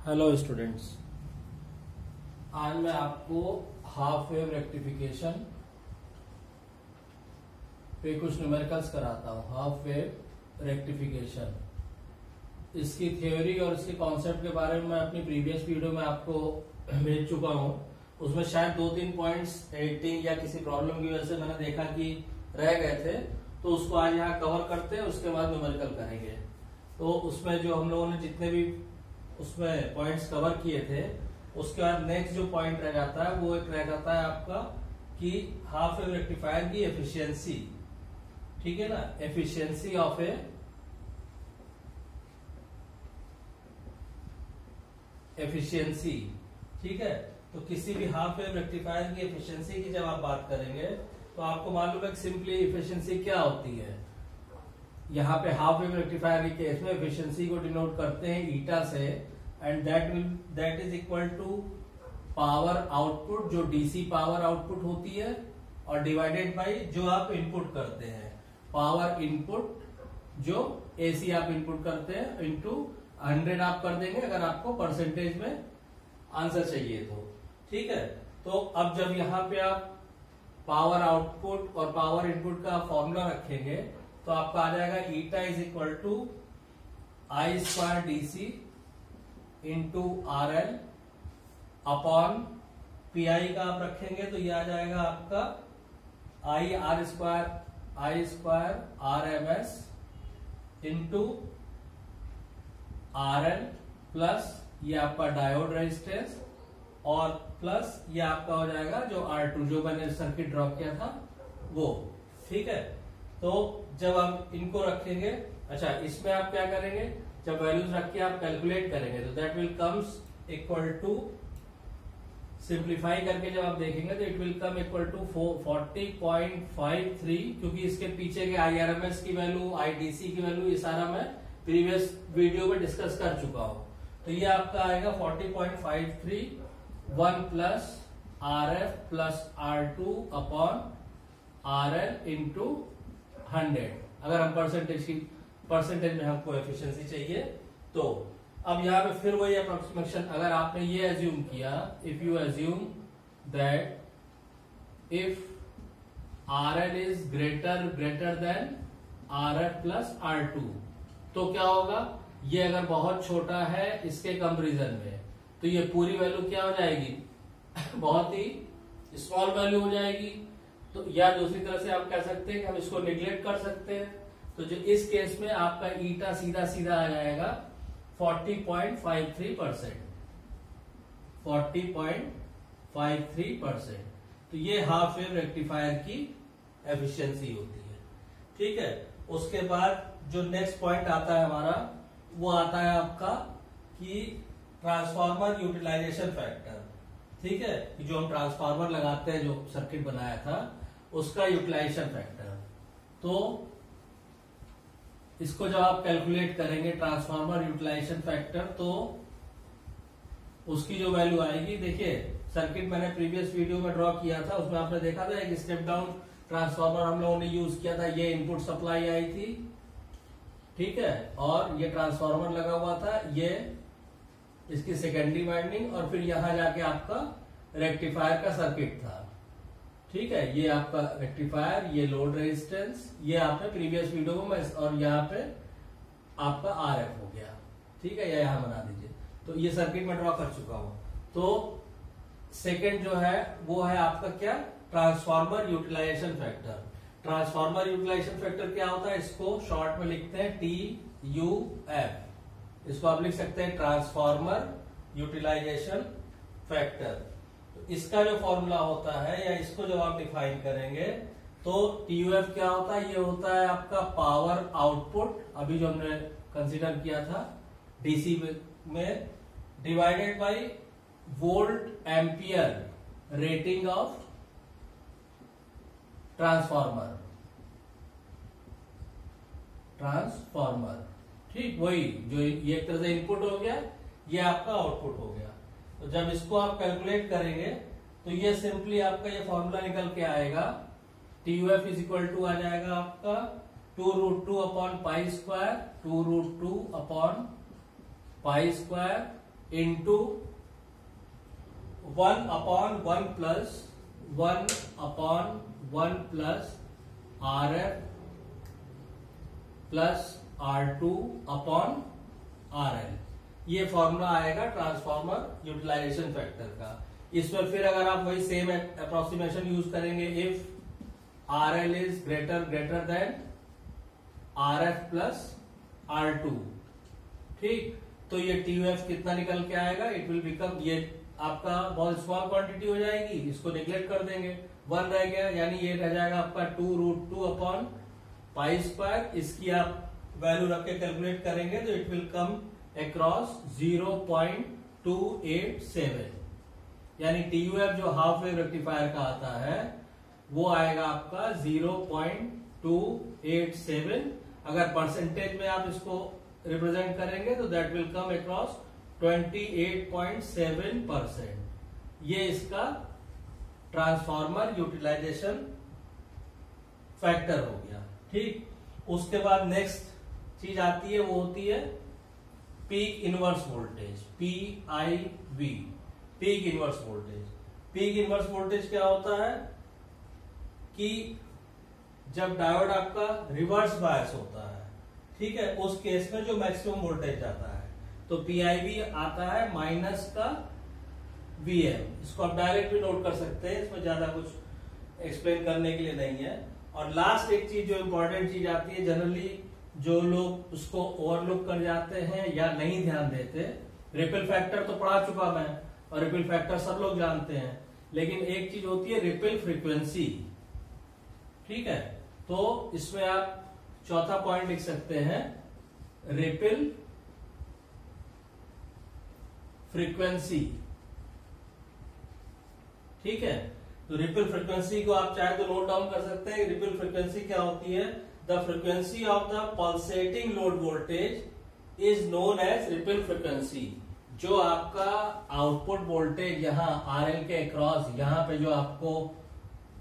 Hello students, आज मैं आपको हाफ वेव रेक्टिफिकेशन पे कुछ न्यूमेरिकल्स कराता हूँ। हाफ वेव रेक्टिफिकेशन, इसकी थ्योरी और इसके कॉन्सेप्ट के बारे में मैं अपनी प्रीवियस वीडियो में आपको भेज चुका हूँ। उसमें शायद 2-3 पॉइंट्स एडिटिंग या किसी प्रॉब्लम की वजह से मैंने देखा कि रह गए थे, तो उसको आज यहाँ कवर करते हैं, उसके बाद न्यूमेरिकल करेंगे। तो उसमें जो हम लोगों ने जितने भी उसमें पॉइंट्स कवर किए थे, उसके बाद नेक्स्ट जो पॉइंट रह जाता है वो एक रह जाता है आपका कि हाफ वेव रेक्टिफायर की एफिशिएंसी, ठीक है ना, एफिशिएंसी ऑफ ए एफिशिएंसी, ठीक है। तो किसी भी हाफ वेव रेक्टिफायर की एफिशिएंसी की जब आप बात करेंगे तो आपको मालूम है कि सिंपली एफिशिएंसी क्या होती है। यहाँ पे हाफ वेव रेक्टिफायर के केस में एफिशिएंसी को डिनोट करते हैं ईटा से, and that is equal to power output, जो डीसी पावर आउटपुट होती है, और डिवाइडेड बाय जो आप इनपुट करते हैं, पावर इनपुट जो एसी आप इनपुट करते हैं, इंटू 100 आप कर देंगे अगर आपको परसेंटेज में आंसर चाहिए तो, ठीक है। तो अब जब यहाँ पे आप पावर आउटपुट और पावर इनपुट का फॉर्मूला रखेंगे तो आपका आ जाएगा eta is equal to I square DC into R L upon P I का आप रखेंगे तो ये आ जाएगा आपका I square R M S into R L plus ये आपका डायोड रेजिस्टेंस, और प्लस ये आपका हो जाएगा जो R2 जो मैंने सर्किट ड्रॉ किया था वो, ठीक है। तो जब आप इनको रखेंगे, अच्छा इसमें आप क्या करेंगे, जब वैल्यूज रख के आप कैलकुलेट करेंगे तो that will comes equal to, simplify करके जब आप देखेंगे तो it will come equal to 40.53, क्योंकि इसके पीछे के IRMS की वैल्यू, IDC की वैल्यू, ये सारा मैं प्रीवियस वीडियो में डिस्कस कर चुका हूं। तो ये आपका आएगा 40.53 1 plus RF plus R2 upon RL into 100, अगर हम परसेंटेज में हमको एफिशिएंसी चाहिए तो। अब यहाँ पे फिर वही अप्रोक्सीमेशन, अगर आपने ये एज्यूम किया, if you assume that if RL is greater than RF plus R2, तो क्या होगा, ये अगर बहुत छोटा है इसके कंपैरिजन में तो ये पूरी वैल्यू क्या हो जाएगी बहुत ही स्मॉल वैल्यू हो जाएगी। तो या दूसरी तरह से आप कह सकते हैं कि हम इसको निगलेक्ट कर सकते हैं, तो जो इस केस में आपका ईटा सीधा सीधा आ जाएगा 40.53%, 40.53%। तो ये हाफ वेव रेक्टिफायर की एफिशिएंसी होती है, ठीक है। उसके बाद जो नेक्स्ट पॉइंट आता है हमारा, वो आता है आपका कि ट्रांसफार्मर यूटिलाइजेशन फैक्टर, ठीक है, कि जो हम ट्रांसफार्मर लगाते हैं, जो सर्किट बनाया था उसका यूटिलाइजेशन फैक्टर। तो इसको जब आप कैलकुलेट करेंगे ट्रांसफार्मर यूटिलाइजेशन फैक्टर, तो उसकी जो वैल्यू आएगी, देखिए सर्किट मैंने प्रीवियस वीडियो में ड्रॉ किया था, उसमें आपने देखा था एक स्टेप डाउन ट्रांसफार्मर हम लोगों ने यूज किया था, ये इनपुट सप्लाई आई थी, ठीक है, और ये ट्रांसफार्मर लगा हुआ था, ये इसकी सेकेंडरी वाइंडिंग, और फिर यहां जाके आपका रेक्टिफायर का सर्किट था, ठीक है। ये आपका रेक्टिफायर, ये लोड रेजिस्टेंस, ये आपने प्रीवियस वीडियो में, और यहाँ पे आपका RF हो गया, ठीक है, या यहां बना दीजिए। तो ये सर्किट में ड्रॉ कर चुका हूं। तो सेकेंड जो है वो है आपका क्या, transformer utilization factor. Transformer utilization factor क्या होता है, इसको शॉर्ट में लिखते हैं TUF, इसको आप लिख सकते हैं ट्रांसफार्मर यूटिलाइजेशन फैक्टर। तो इसका जो फॉर्मूला होता है, या इसको जब आप डिफाइन करेंगे तो TUF क्या होता है, ये होता है आपका पावर आउटपुट, अभी जो हमने कंसीडर किया था DC में, divided by volt ampere rating of transformer, ठीक, वही जो ये एक तरह से इनपुट हो गया, ये आपका आउटपुट हो गया। तो जब इसको आप कैलकुलेट करेंगे तो ये सिंपली आपका ये फॉर्मूला निकल के आएगा, TUF इज इक्वल टू आ जाएगा आपका 2√2 upon pi square, 2√2 upon pi square into 1/1 plus 1/1 plus RF plus R2/RL। ये फॉर्मूला आएगा ट्रांसफार्मर यूटिलाइजेशन फैक्टर का। इसमें फिर अगर आप वही सेम अप्रोक्सीमेशन यूज करेंगे, if RL is greater than RF plus R2, ठीक, तो ये TUF कितना निकल के आएगा, इट विल बिकम, ये आपका बहुत स्मॉल क्वांटिटी हो जाएगी, इसको निगलेक्ट कर देंगे, 1 रह गया, यानी ये रह जाएगा आपका 2√2/π²। इसकी आप वैल्यू रख के कैलकुलेट करेंगे तो इट विल कम अक्रॉस 0.287, यानी TUF जो हाफ वेव रेक्टिफायर का आता है वो आएगा आपका 0.287। अगर परसेंटेज में आप इसको रिप्रेजेंट करेंगे तो दैट विल कम अक्रॉस 28.7%। ये इसका ट्रांसफार्मर यूटिलाइजेशन फैक्टर हो गया, ठीक। उसके बाद नेक्स्ट चीज आती है, वो होती है peak inverse voltage, PIV, peak inverse voltage. Peak inverse voltage क्या होता है कि जब डायोड आपका रिवर्स बायस होता है, ठीक है, उस केस में जो मैक्सिमम वोल्टेज आता है तो PIV आता है माइनस का VM। इसको आप डायरेक्ट भी नोट कर सकते हैं, इसमें ज्यादा कुछ एक्सप्लेन करने के लिए नहीं है। और लास्ट एक चीज जो इंपॉर्टेंट चीज आती है, जनरली जो लोग उसको ओवरलुक कर जाते हैं या नहीं ध्यान देते, रिपल फैक्टर तो पढ़ा चुका मैं, और रिपल फैक्टर सब लोग जानते हैं, लेकिन एक चीज होती है रिपल फ्रीक्वेंसी, ठीक है। तो इसमें आप चौथा पॉइंट लिख सकते हैं, रिपल फ्रीक्वेंसी, ठीक है। तो रिपल फ्रीक्वेंसी को आप चाहे तो नोट डाउन कर सकते हैं। रिपल फ्रीक्वेंसी क्या होती है, the frequency of the pulsating load voltage is known as ripple frequency. जो आपका आउटपुट वोल्टेज यहाँ RL के अक्रॉस, यहाँ पे जो आपको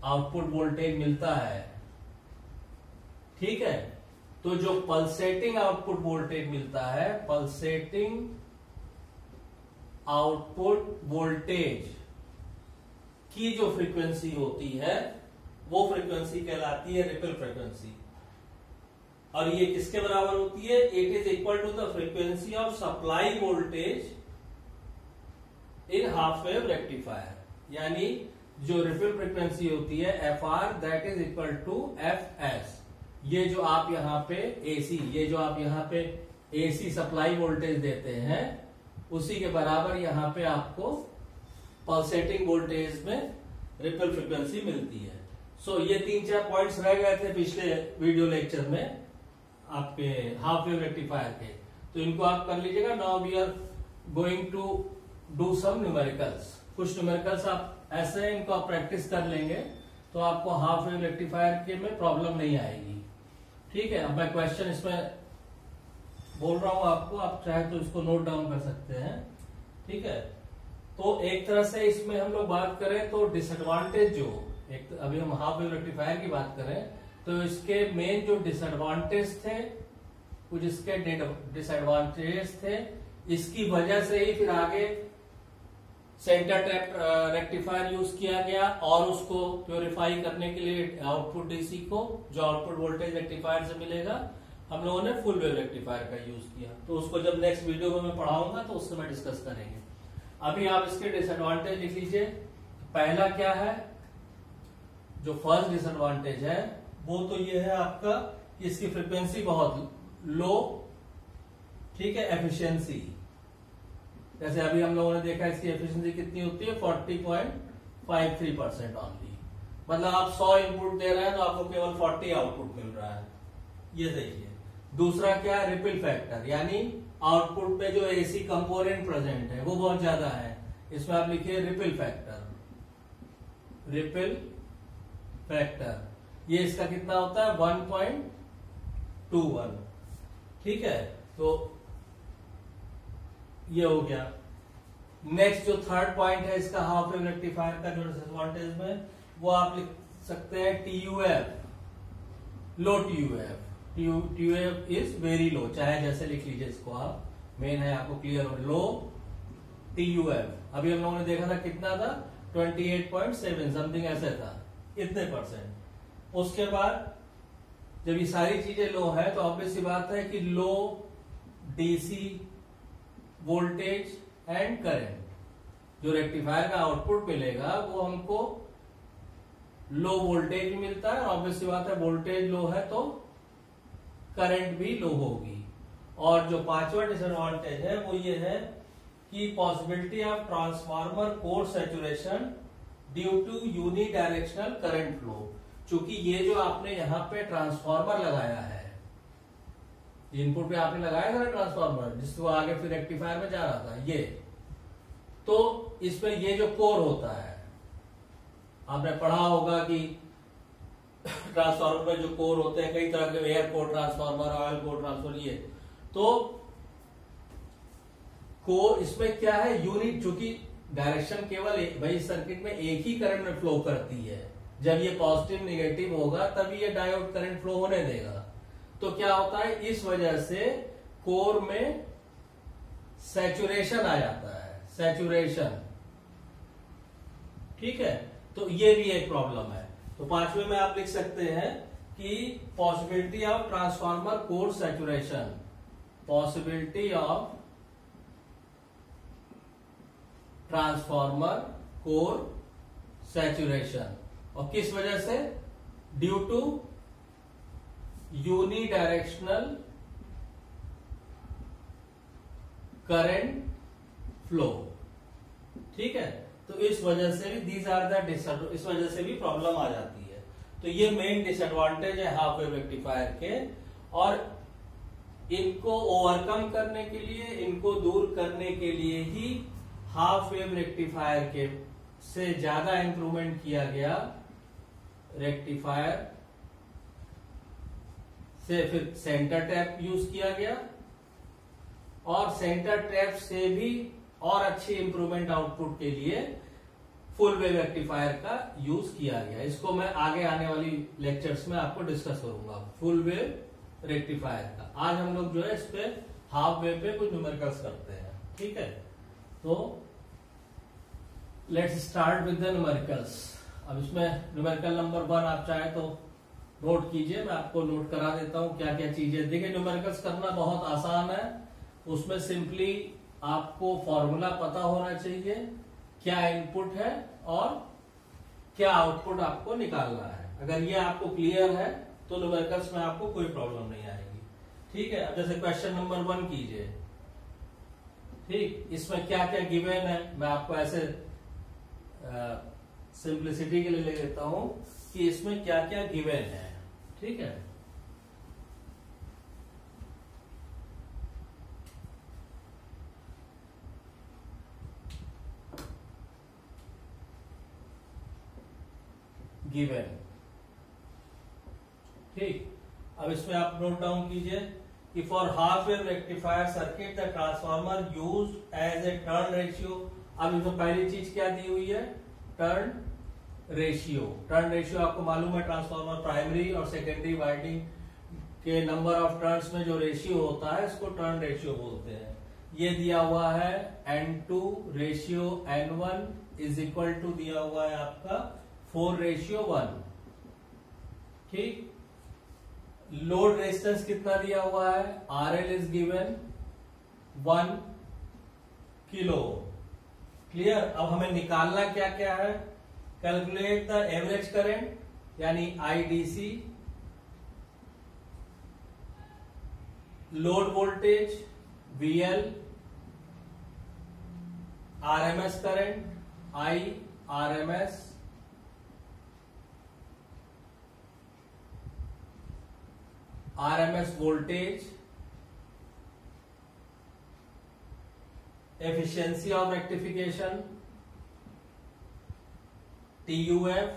आउटपुट वोल्टेज मिलता है, ठीक है, तो जो पल्सेटिंग आउटपुट वोल्टेज मिलता है, पल्सेटिंग आउटपुट वोल्टेज की जो फ्रीक्वेंसी होती है वो फ्रीक्वेंसी कहलाती है रिपल फ्रीक्वेंसी। और ये किसके बराबर होती है, it is equal to the frequency of supply voltage in half wave rectifier. यानी जो रिपल फ्रीक्वेंसी होती है FR, that is equal to FS। ये जो आप यहाँ पे AC, ये जो आप यहाँ पे AC सप्लाई वोल्टेज देते हैं, उसी के बराबर यहाँ पे आपको पल्सेटिंग वोल्टेज में रिपल फ्रीक्वेंसी मिलती है। सो ये 3-4 पॉइंट्स रह गए थे पिछले वीडियो लेक्चर में आपके हाफ वेव रेक्टिफायर के, तो इनको आप कर लीजिएगा। Now we are going to do some numericals. कुछ न्यूमेरिकल्स आप ऐसे हैं, इनको आप प्रैक्टिस कर लेंगे तो आपको हाफ वेव रेक्टिफायर के में प्रॉब्लम नहीं आएगी, ठीक है। अब मैं क्वेश्चन इसमें बोल रहा हूं आपको, आप चाहे तो इसको नोट डाउन कर सकते हैं, ठीक है। तो एक तरह से इसमें हम लोग बात करें तो डिसएडवांटेज जो एक, अभी हम हाफ वेव रेक्टिफायर की बात करें तो इसके मेन जो डिसएडवांटेज थे, कुछ इसके डिसएडवांटेज थे, इसकी वजह से ही फिर आगे सेंटर ट्रैप रेक्टिफायर यूज किया गया और उसको प्योरीफाई करने के लिए आउटपुट डीसी को, जो आउटपुट वोल्टेज रेक्टिफायर से मिलेगा, हम लोगों ने फुल वेव रेक्टिफायर का यूज किया। तो उसको जब नेक्स्ट वीडियो में मैं पढ़ाऊंगा तो उससे मैं डिस्कस करेंगे। अभी आप इसके डिसएडवांटेज लिख लीजिए। पहला क्या है, जो फर्स्ट डिसएडवांटेज है वो तो ये है आपका, इसकी फ्रीक्वेंसी बहुत लो, ठीक है, एफिशिएंसी। जैसे अभी हम लोगों ने देखा इसकी एफिशिएंसी कितनी होती है, 40.53% ऑनली। मतलब आप 100 इनपुट दे रहे हैं तो आपको केवल 40 आउटपुट मिल रहा है, ये देखिए। दूसरा क्या है, रिपल फैक्टर, यानी आउटपुट पे जो एसी कंपोनेंट प्रेजेंट है वो बहुत ज्यादा है। इसमें आप लिखिए रिपल फैक्टर, रिपल फैक्टर, ये इसका कितना होता है, 1.21, ठीक है। तो ये हो गया। नेक्स्ट जो थर्ड पॉइंट है इसका हाफ वेव रेक्टिफायर का जो डिसएडवांटेज में, वो आप लिख सकते हैं TUF, low TUF। TUF is very low, चाहे जैसे लिख लीजिए इसको आप, मेन है आपको क्लियर हो, लो TUF अभी हम लोगों ने देखा था कितना था 28.7 समथिंग ऐसे था, इतने %। उसके बाद जब ये सारी चीजें लो है तो ऑब्वियस सी बात है कि लो DC वोल्टेज एंड करंट, जो रेक्टिफायर का आउटपुट मिलेगा वो हमको लो वोल्टेज भी मिलता है, और ऑब्वियस सी बात है वोल्टेज लो है तो करंट भी लो होगी। और जो पांचवा डिसएडवांटेज है वो ये है कि possibility of transformer core saturation due to unidirectional current flow. चूंकि ये जो आपने यहाँ पे ट्रांसफार्मर लगाया है, इनपुट पे आपने लगाया था ना ट्रांसफार्मर, जिसको आगे फिर रेक्टिफायर में जा रहा था, ये तो इसमें ये जो कोर होता है, आपने पढ़ा होगा कि ट्रांसफार्मर में जो कोर होते हैं कई तरह के, air core transformer, oil core transformer, ये तो कोर इसमें क्या है, यूनिट, चूंकि डायरेक्शन केवल भाई सर्किट में एक ही करंट में फ्लो करती है, जब ये पॉजिटिव निगेटिव होगा तभी ये डायोड करंट फ्लो होने देगा। तो क्या होता है, इस वजह से कोर में सैचुरेशन आ जाता है, सैचुरेशन, ठीक है। तो ये भी एक प्रॉब्लम है। तो पांचवे में आप लिख सकते हैं कि possibility of transformer core saturation, possibility of transformer core saturation, और किस वजह से, due to unidirectional current flow, ठीक है। तो इस वजह से भी दीज आर द इस वजह से भी प्रॉब्लम आ जाती है। तो ये मेन डिसएडवांटेज है हाफ वेव रेक्टिफायर के, और इनको ओवरकम करने के लिए, इनको दूर करने के लिए ही हाफ वेव रेक्टिफायर के से ज्यादा इंप्रूवमेंट किया गया रेक्टिफायर से, फिर सेंटर टैप यूज किया गया, और सेंटर टैप से भी और अच्छी इंप्रूवमेंट आउटपुट के लिए फुल वेव रेक्टिफायर का यूज किया गया। इसको मैं आगे आने वाली लेक्चर्स में आपको डिस्कस करूंगा, फुल वेव रेक्टिफायर का। आज हम लोग जो है इस पे हाफ वेव पे कुछ न्यूमेरिकल्स करते हैं, ठीक है। तो let's start with the numericals. अब इसमें न्यूमेरिकल नंबर 1 आप चाहे तो नोट कीजिए, मैं आपको नोट करा देता हूं क्या क्या चीजें। देखिए न्यूमेरिकल्स करना बहुत आसान है, उसमें सिंपली आपको फॉर्मूला पता होना चाहिए, क्या इनपुट है और क्या आउटपुट आपको निकालना है। अगर ये आपको क्लियर है तो न्यूमेरिकल्स में आपको कोई प्रॉब्लम नहीं आएगी, ठीक है। अब जैसे क्वेश्चन नंबर 1 कीजिए, ठीक, इसमें क्या क्या गिवन है, मैं आपको ऐसे सिंप्लिसिटी के लिए ले लेता हूं कि इसमें क्या क्या गिवन है, ठीक है। गिवन, ठीक। अब इसमें आप नोट डाउन कीजिए कि for half wave rectifier circuit the transformer used as a turn ratio. अब इसमें पहली चीज क्या दी हुई है, टर्न रेशियो। टर्न रेशियो आपको मालूम है, ट्रांसफार्मर प्राइमरी और सेकेंडरी वाइंडिंग के नंबर ऑफ टर्न्स में जो रेशियो होता है इसको टर्न रेशियो बोलते हैं। ये दिया हुआ है N2 ratio N1 is equal to दिया हुआ है आपका 4:1, ठीक। लोड रेजिस्टेंस कितना दिया हुआ है, RL is given 1 kilo, clear. अब हमें निकालना क्या क्या है, कैलकुलेट द एवरेज करंट यानी IDC, load voltage VL, RMS current IRMS, RMS voltage, efficiency of rectification TUF,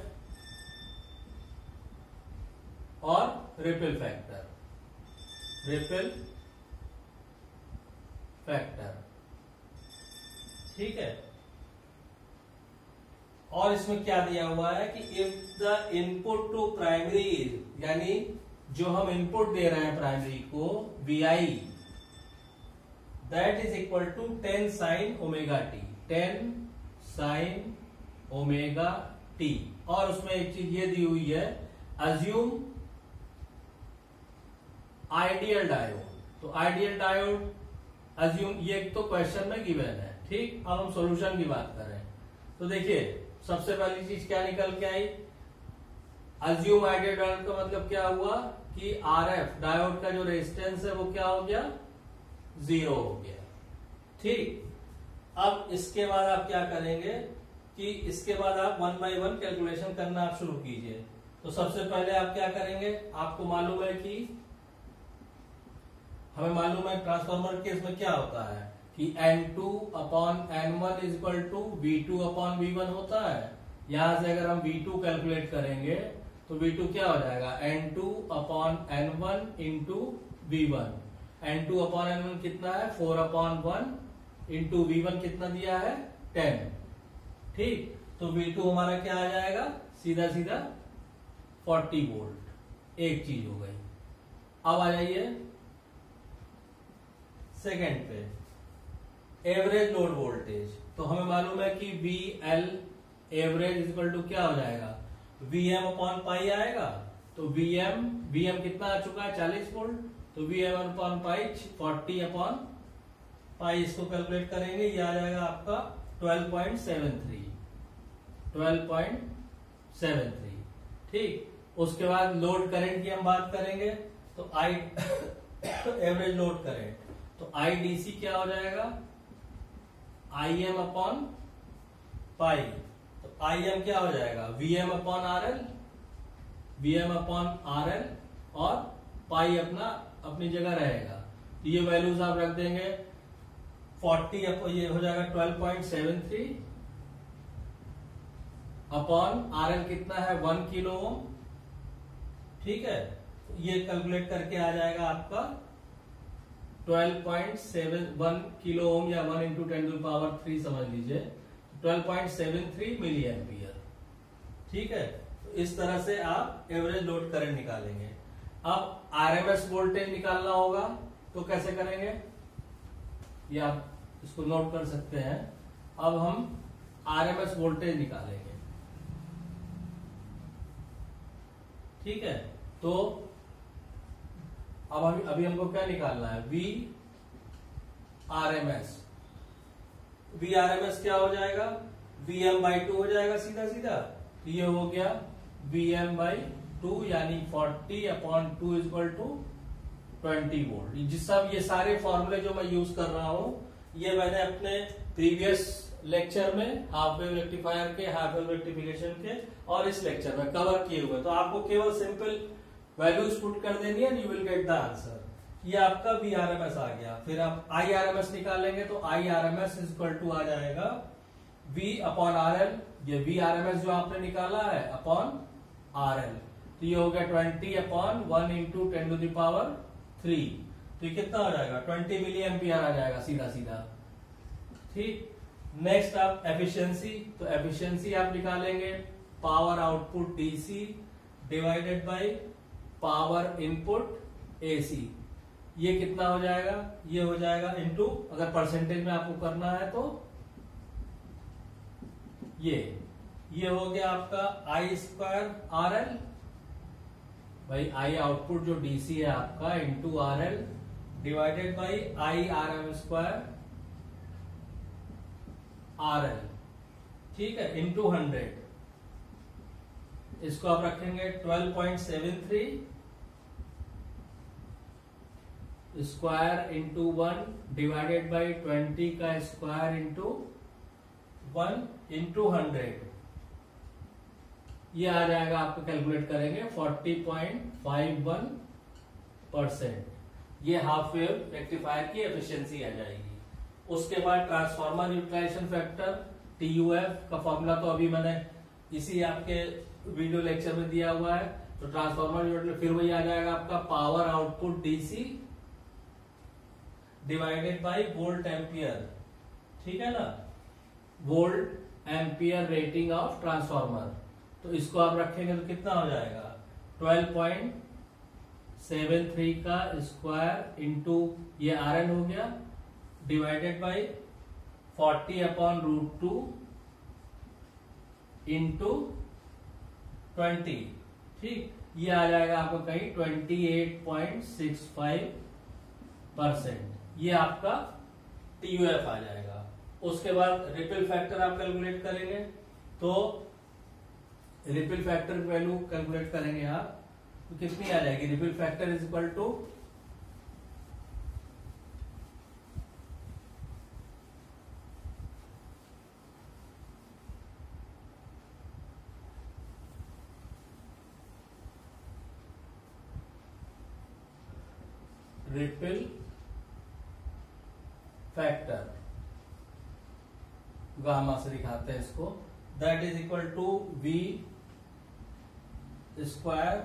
और रिपल फैक्टर, ठीक है। और इसमें क्या दिया हुआ है कि if the input to primary, यानी जो हम इनपुट दे रहे हैं प्राइमरी को VI, that is equal to 10 sin ωt। 10 sine omega T. और उसमें एक चीज ये दी हुई है, अज्यूम आइडियल डायोड। तो आइडियल डायोड अज्यूम, ये तो क्वेश्चन में गिवन है, ठीक। अब हम सॉल्यूशन की बात करें तो देखिए सबसे पहली चीज क्या निकल के आई, अज्यूम आइडियल डायोड का मतलब क्या हुआ कि आरएफ डायोड का जो रेजिस्टेंस है वो क्या हो गया, 0 हो गया, ठीक। अब इसके बाद आप क्या करेंगे कि इसके बाद आप 1 बाय 1 कैलकुलेशन करना आप शुरू कीजिए। तो सबसे पहले आप क्या करेंगे, आपको मालूम है कि हमें मालूम है ट्रांसफार्मर केस में क्या होता है कि N2 upon N1 is equal to V2 upon V1 होता है। यहां से अगर हम V2 कैलकुलेट करेंगे तो V2 क्या हो जाएगा, N2 upon N1 into V1। N2 upon N1 कितना है, 4 अपॉन 1 इंटू V1 कितना दिया है, 10, ठीक। तो V2 हमारा क्या आ जाएगा, सीधा सीधा 40 वोल्ट। एक चीज हो गई। अब आ जाइए सेकेंड पे, एवरेज लोड वोल्टेज। तो हमें मालूम है कि VL average is equal to क्या हो जाएगा, VM अपॉन पाई आएगा। तो VM कितना आ चुका है, 40 वोल्ट। तो VM upon pi 40 upon pi, इसको कैलकुलेट करेंगे, ये आ जाएगा आपका 12.73, ठीक। उसके बाद लोड करंट की हम बात करेंगे तो आई एवरेज लोड करंट, तो IDC क्या हो जाएगा, IM अपॉन पाई। तो IM क्या हो जाएगा, VM अपॉन RL, और पाई अपनी जगह रहेगा। तो ये वैल्यूज आप रख देंगे, 40 ये हो जाएगा 12.73 अपॉन RL कितना है, 1 किलो ओम, ठीक है। ये कैलकुलेट करके आ जाएगा आपका 12.71 किलो ओम, या 1 इंटू 10 टू द पावर 3 समझ लीजिए, 12.73 मिली एम्पियर, ठीक है। तो इस तरह से आप एवरेज लोड करंट निकालेंगे। अब RMS वोल्टेज निकालना होगा तो कैसे करेंगे, ये आप इसको नोट कर सकते हैं। अब हम RMS वोल्टेज निकालेंगे, ठीक है। तो अब अभी हमको क्या निकालना है, VRMS क्या हो जाएगा, VM/2 हो जाएगा सीधा सीधा। तो ये हो गया VM/2 यानी 40 upon 2 is equal to 20 volt. जिस सब ये सारे फॉर्मूले जो मैं यूज कर रहा हूं, ये मैंने अपने प्रीवियस लेक्चर में हाफ वेव रेक्टिफायर के, हाफ वेव रेक्टिफिकेशन के, और इस लेक्चर में कवर किए हुए। तो आपको केवल सिंपल वैल्यूज पुट कर देनी है, you will get the answer. ये आपका VRMS आ गया। फिर आप IRMS निकालेंगे तो IRMS इज इक्वल टू आ जाएगा V अपॉन RL, ये VRMS जो आपने निकाला है अपॉन RL। तो ये हो गया 20 upon 1 into 10 to the power 3। तो ये कितना हो जाएगा, 20 मिली एम्पियर आ जाएगा सीधा सीधा, ठीक। नेक्स्ट आप एफिशिएंसी, तो एफिशिएंसी आप निकालेंगे power output DC divided by power input AC। ये कितना हो जाएगा, ये हो जाएगा इनटू, अगर परसेंटेज में आपको करना है तो ये हो गया आपका I² RL, भाई I आउटपुट जो DC है आपका into RL divided by IRM² RL, ठीक है, इंटू 100। इसको आप रखेंगे 12.73 स्क्वायर इंटू 1 डिवाइडेड बाई 20 का स्क्वायर इंटू 1 इंटू 100। ये आ जाएगा, आपको कैलकुलेट करेंगे 40.51%। ये हाफ वेव रेक्टिफायर की एफिशिएंसी आ जाएगी। उसके बाद ट्रांसफार्मर यूटिलाइजेशन फैक्टर TUF का फॉर्मूला तो अभी मैंने इसी आपके वीडियो लेक्चर में दिया हुआ है। तो ट्रांसफार्मर फिर वही आ जाएगा आपका power output DC divided by volt ampere, ठीक है ना, volt ampere rating of transformer. तो इसको आप रखेंगे तो कितना हो जाएगा, 12.73 का स्क्वायर इंटू ये RL हो गया डिवाइडेड बाय 40/√2 इंटू 20, ठीक, ये आ जाएगा आपको कहीं 28.65%, ये आपका TUF आ जाएगा। उसके बाद रिपल फैक्टर आप कैलकुलेट करेंगे, तो रिपल फैक्टर की वैल्यू कैलकुलेट करेंगे आप, तो कितनी आ जाएगी? Ripple factor is equal to ripple factor, gamma से दिखाते हैं इसको, that is equal to V square,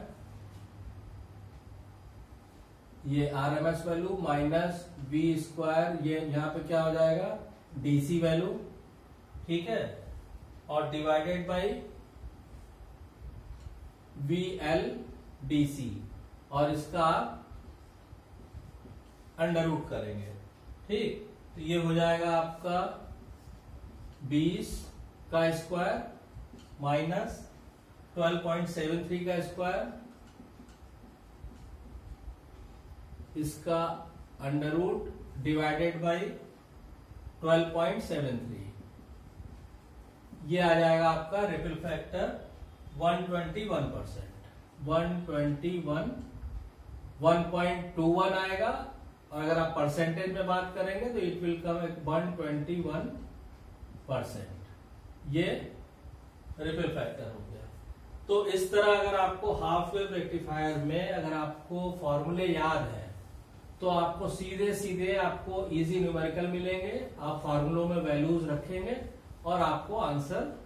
ये RMS value minus V square, ये यहां पे क्या हो जाएगा? DC वैल्यू, ठीक है, और डिवाइडेड बाई VL DC, और इसका अंडर रूट करेंगे, ठीक, तो ये हो जाएगा आपका 20 का स्क्वायर माइनस 12.73 का स्क्वायर, इसका अंडर रूट डिवाइडेड बाई 12.73, ये आ जाएगा आपका रिपल फैक्टर 121%, 121 आएगा, और अगर आप परसेंटेज में बात करेंगे तो इट विल कम 121%, ये रिपल फैक्टर हो गया। तो इस तरह अगर आपको हाफ वेव रेक्टिफायर में अगर आपको फॉर्मूले याद है तो आपको सीधे सीधे आपको इजी न्यूमेरिकल मिलेंगे, आप फॉर्मूलों में वैल्यूज रखेंगे और आपको आंसर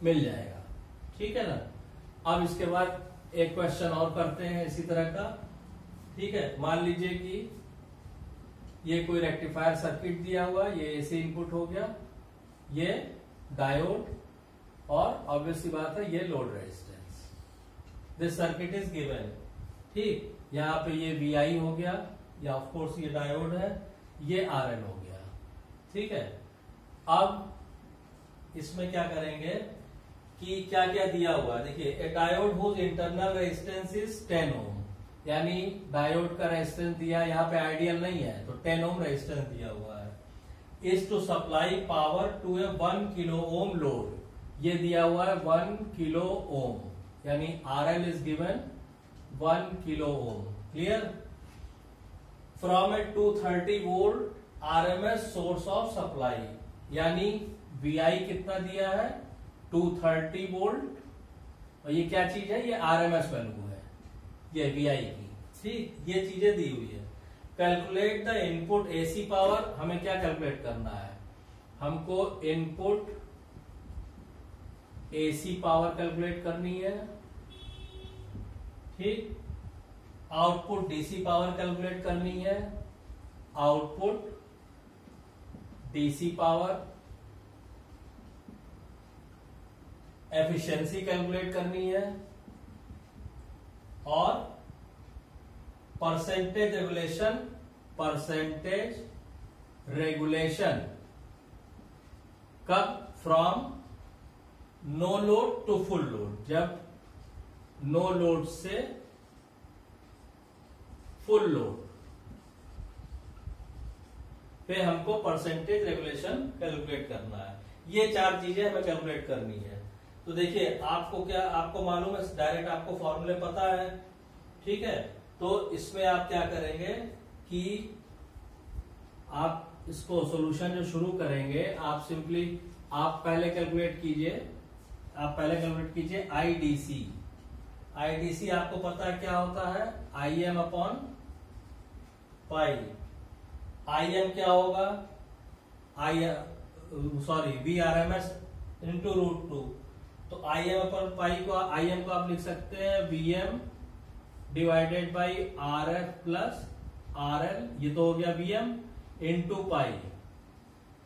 मिल जाएगा, ठीक है ना। अब इसके बाद एक क्वेश्चन और करते हैं इसी तरह का, ठीक है। मान लीजिए कि ये कोई रेक्टिफायर सर्किट दिया हुआ, ये एसी इनपुट हो गया, ये डायोड, और ऑब्वियसली बात है ये load resistance, this circuit is given, ठीक। यहाँ पे ये VI हो गया, या ऑफ कोर्स ये डायोड है, ये RL हो गया, ठीक है। अब इसमें क्या करेंगे कि क्या क्या दिया हुआ है, देखिए, a diode whose internal resistance is 10 ohm, यानी डायोड का रेजिस्टेंस दिया, यहाँ पे आइडियल नहीं है तो 10 ओम रेजिस्टेंस दिया हुआ है, is to supply power to a 1 kilo ohm load, ये दिया हुआ है 1 किलो ओम, यानी RL is given 1 kilo ohm, clear. From a 230 volt RMS source of supply, यानी VI कितना दिया है? 230 वोल्ट, और ये क्या चीज है? ये RMS वैल्यू है, ये VI की, ठीक, ये चीजें दी हुई है। Calculate the input AC power, हमें क्या कैलकुलेट करना है? हमको इनपुट AC पावर कैलकुलेट करनी है, ठीक। आउटपुट DC पावर कैलकुलेट करनी है, output DC power, efficiency calculate करनी है, और परसेंटेज रेगुलेशन कब? From no load to full load, जब नो लोड से फुल लोड पे हमको परसेंटेज रेगुलेशन कैलकुलेट करना है। ये चार चीजें हमें कैलकुलेट करनी है। तो देखिए, आपको मालूम है, डायरेक्ट आपको फॉर्मूले पता है, ठीक है। तो इसमें आप क्या करेंगे कि आप इसको सॉल्यूशन जो शुरू करेंगे, आप सिंपली आप पहले कैलकुलेट कीजिए IDC आपको पता है क्या होता है? IM upon pi. IM क्या होगा? VRMS into √2। तो IM अपॉन पाई को आप लिख सकते हैं VM divided by RF plus RL, ये तो हो गया VM इंटू पाई,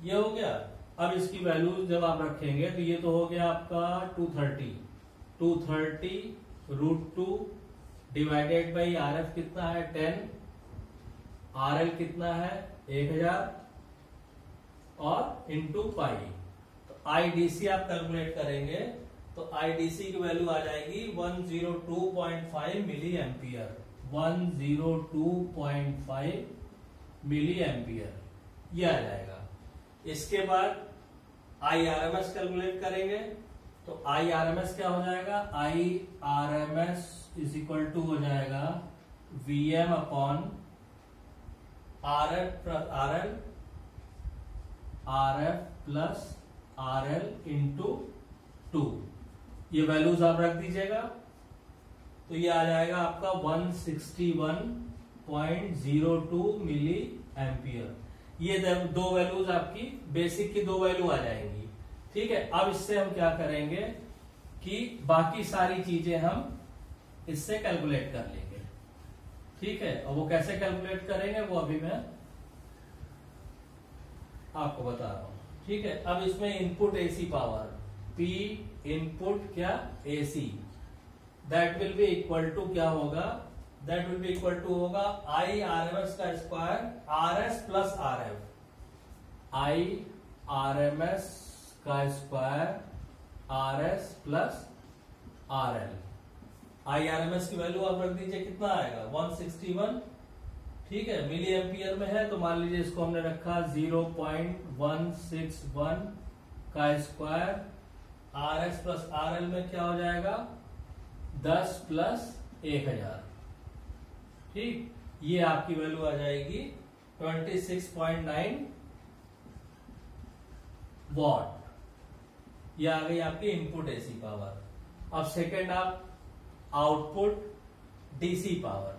ये हो गया। अब इसकी वैल्यू जब आप रखेंगे तो ये तो हो गया आपका 230 √2 डिवाइडेड बाई RF कितना है? 10, RL कितना है? 1000, और इंटू पाई। तो आईडीसी आप कैलकुलेट करेंगे तो आईडीसी की वैल्यू आ जाएगी 102.5 मिली एम्पियर। 102.5 मिली एम्पियर ये आ जाएगा। इसके बाद IRMS कैलकुलेट करेंगे तो IRMS क्या हो जाएगा, IRMS इज इक्वल टू हो जाएगा VM upon RF plus RL into 2। ये वैल्यूज आप रख दीजिएगा तो ये आ जाएगा आपका 161.02 मिली एम्पियर। ये दो वैल्यूज आपकी बेसिक की दो वैल्यू आ जाएंगी। ठीक है, अब इससे हम क्या करेंगे कि बाकी सारी चीजें हम इससे कैलकुलेट कर लेंगे। ठीक है, और वो कैसे कैलकुलेट करेंगे वो अभी मैं आपको बता रहा हूं। ठीक है, अब इसमें input AC power P input क्या AC, that will be equal to क्या होगा, that will be equal to होगा IRMS का square RS plus RF। IRMS का square RS plus RL। IRMS की वैल्यू आप रख दीजिए, कितना आएगा 161। ठीक है, मिली एम्पियर में है तो मान लीजिए इसको हमने रखा 0.161 का स्क्वायर। RS प्लस RL में क्या हो जाएगा 10 प्लस 1000। ठीक, ये आपकी वैल्यू आ जाएगी 26.9 वॉट। ये आ गई आपकी इनपुट AC पावर। अब सेकेंड आप आउटपुट DC पावर,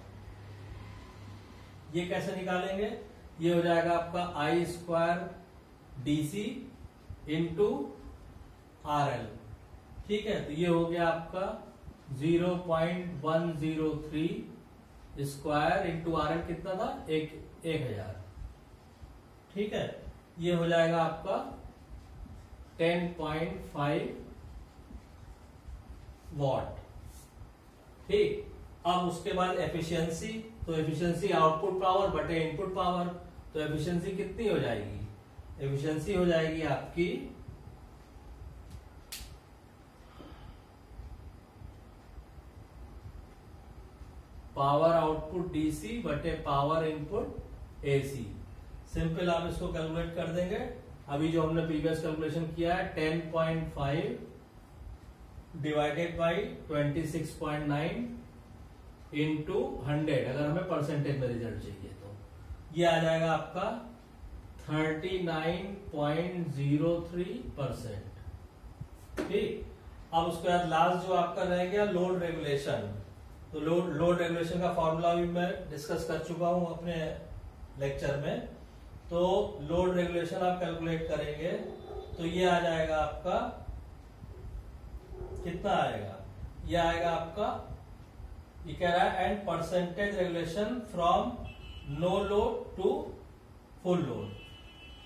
ये कैसे निकालेंगे, ये हो जाएगा आपका I square DC into RL। ठीक है, तो ये हो गया आपका 0.103 स्क्वायर इंटू RL कितना था 1000। ठीक है, ये हो जाएगा आपका 10.5 वॉट। ठीक, अब उसके बाद एफिशिएंसी, तो एफिशिएंसी आउटपुट पावर बटे इनपुट पावर, तो एफिशिएंसी कितनी हो जाएगी, एफिशिएंसी हो जाएगी आपकी पावर आउटपुट DC बटे पावर इनपुट AC। सिंपल आप इसको कैलकुलेट कर देंगे। अभी जो हमने प्रीवियस कैलकुलेशन किया है 10.5 डिवाइडेड बाई 26.9 इंटू 100, अगर हमें परसेंटेज में रिजल्ट चाहिए तो ये आ जाएगा आपका 39.03%। ठीक, अब उसके बाद लास्ट जो आपका रह गया लोड रेगुलेशन। तो लोड रेगुलेशन का फॉर्मूला भी मैं डिस्कस कर चुका हूं अपने लेक्चर में। तो लोड रेगुलेशन आप कैलकुलेट करेंगे तो ये आ जाएगा आपका, कितना आएगा, ये आएगा आपका, ये कह रहा है and percentage regulation from no load to full load.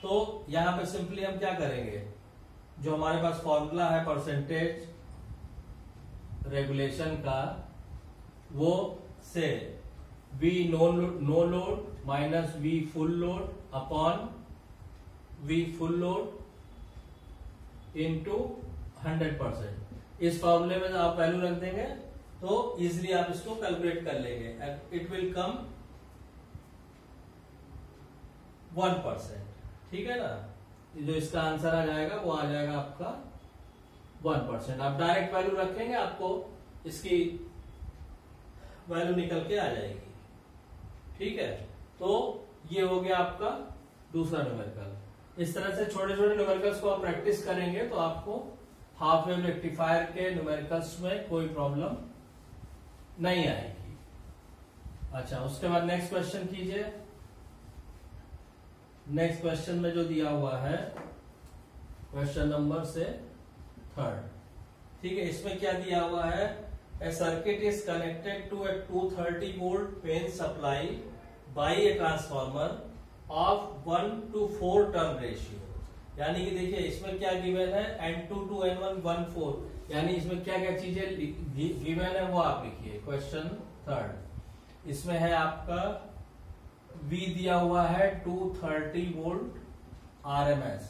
तो यहां पे सिंपली हम क्या करेंगे, जो हमारे पास फॉर्मूला है परसेंटेज रेगुलेशन का, वो से V no load minus V full load upon V full load into 100%। इस फॉर्मूले में आप वैल्यू रख देंगे तो इजिली आप इसको कैलकुलेट कर लेंगे। इट विल कम 1%। ठीक है ना, जो इसका आंसर आ जाएगा वो आ जाएगा आपका 1%। आप डायरेक्ट वैल्यू रखेंगे आपको इसकी वैल्यू निकल के आ जाएगी। ठीक है, तो ये हो गया आपका दूसरा न्यूमेरिकल। इस तरह से छोटे छोटे न्यूमेरिकल्स को आप प्रैक्टिस करेंगे तो आपको हाफ वेव रेक्टिफायर के न्यूमेरिकल्स में कोई प्रॉब्लम नहीं आएगी। अच्छा, उसके बाद नेक्स्ट क्वेश्चन कीजिए। नेक्स्ट क्वेश्चन में जो दिया हुआ है क्वेश्चन नंबर से 3rd। ठीक है, इसमें क्या दिया हुआ है, A circuit is connected to a 230 volt main supply by a transformer of 1:4 turn ratio। यानी कि देखिए इसमें क्या गिवन है, N2 to N1 1:4, यानी इसमें क्या क्या चीजें गिवन है वो आप लिखिए। क्वेश्चन 3rd, इसमें है आपका V दिया हुआ है 230 वोल्ट RMS।